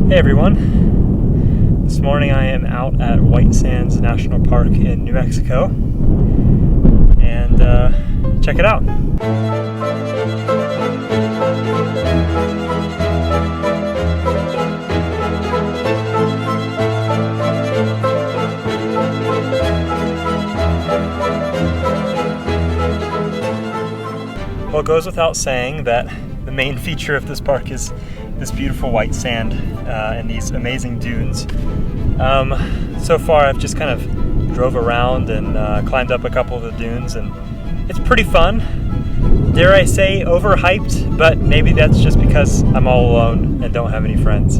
Hey everyone, this morning I am out at White Sands National Park in New Mexico, and check it out. Well, it goes without saying that the main feature of this park is this beautiful white sand and these amazing dunes. So far I've just kind of drove around and climbed up a couple of the dunes, and it's pretty fun. Dare I say overhyped, but maybe that's just because I'm all alone and don't have any friends.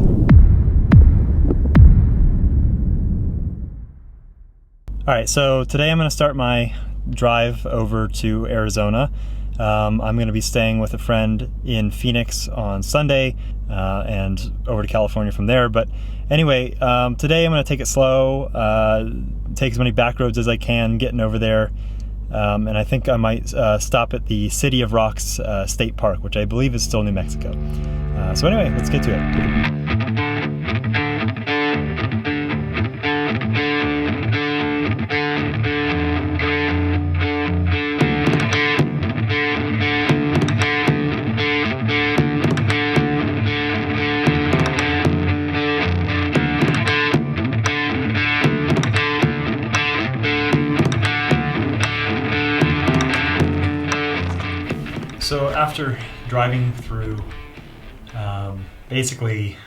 Alright, so today I'm going to start my drive over to Arizona. I'm going to be staying with a friend in Phoenix on Sunday and over to California from there. But anyway, today I'm going to take it slow, take as many back roads as I can getting over there. And I think I might stop at the City of Rocks State Park, which I believe is still New Mexico. So anyway, let's get to it. So after driving through basically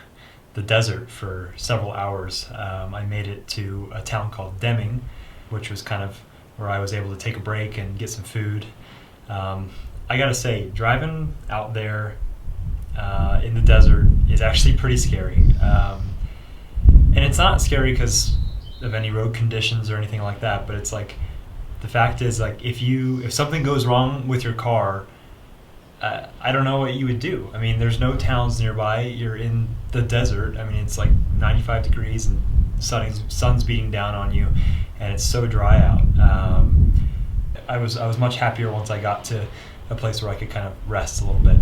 the desert for several hours, I made it to a town called Deming, which was kind of where I was able to take a break and get some food. I gotta say, driving out there in the desert is actually pretty scary. And it's not scary because of any road conditions or anything like that, but it's like, the fact is, like, if something goes wrong with your car, I don't know what you would do. I mean, there's no towns nearby. You're in the desert. I mean, it's like 95 degrees and sun's beating down on you, and it's so dry out. I was much happier once I got to a place where I could kind of rest a little bit.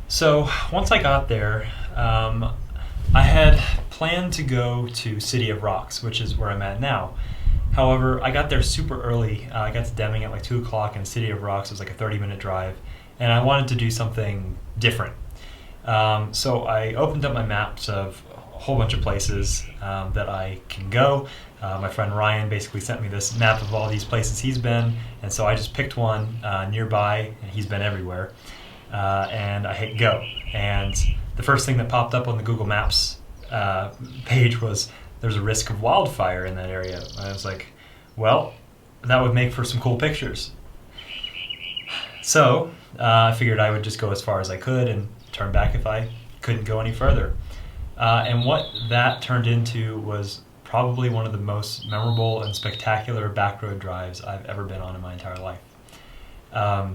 So once I got there, I had planned to go to City of Rocks, which is where I'm at now. However, I got there super early. I got to Deming at like 2 o'clock, and City of Rocks was like a 30-minute drive. And I wanted to do something different. So I opened up my maps of a whole bunch of places that I can go. My friend Ryan basically sent me this map of all these places he's been, and so I just picked one nearby, and he's been everywhere. And I hit go. And the first thing that popped up on the Google Maps page was there's a risk of wildfire in that area. I was like, well, that would make for some cool pictures. So I figured I would just go as far as I could and turn back if I couldn't go any further. And what that turned into was probably one of the most memorable and spectacular backroad drives I've ever been on in my entire life. I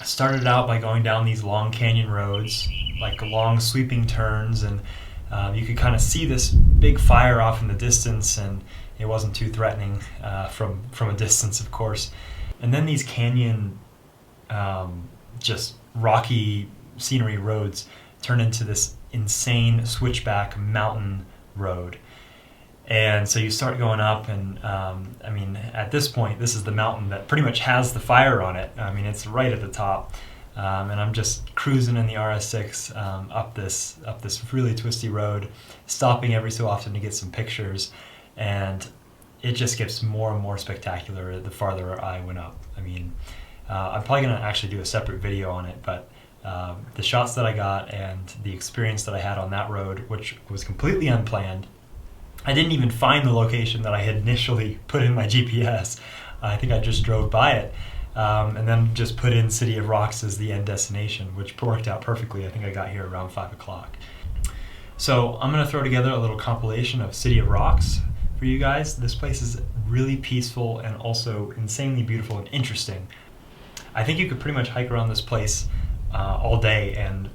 started out by going down these long canyon roads, like long sweeping turns, and you could kind of see this big fire off in the distance, and it wasn't too threatening from a distance, of course. And then these canyon just rocky scenery roads turn into this insane switchback mountain road. And so you start going up, and I mean, at this point, this is the mountain that pretty much has the fire on it. I mean, it's right at the top. And I'm just cruising in the RS6 up this really twisty road, stopping every so often to get some pictures, and it just gets more and more spectacular the farther I went up. I mean, I'm probably going to actually do a separate video on it, but the shots that I got and the experience that I had on that road, which was completely unplanned. I didn't even find the location that I had initially put in my GPS. I think I just drove by it, and then just put in City of Rocks as the end destination, which worked out perfectly. I think I got here around 5 o'clock. So I'm going to throw together a little compilation of City of Rocks for you guys. This place is really peaceful and also insanely beautiful and interesting. I think you could pretty much hike around this place all day and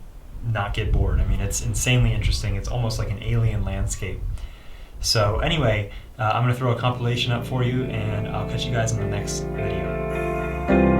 not get bored. I mean, it's insanely interesting. It's almost like an alien landscape. So anyway, I'm going to throw a compilation up for you, and I'll catch you guys in the next video.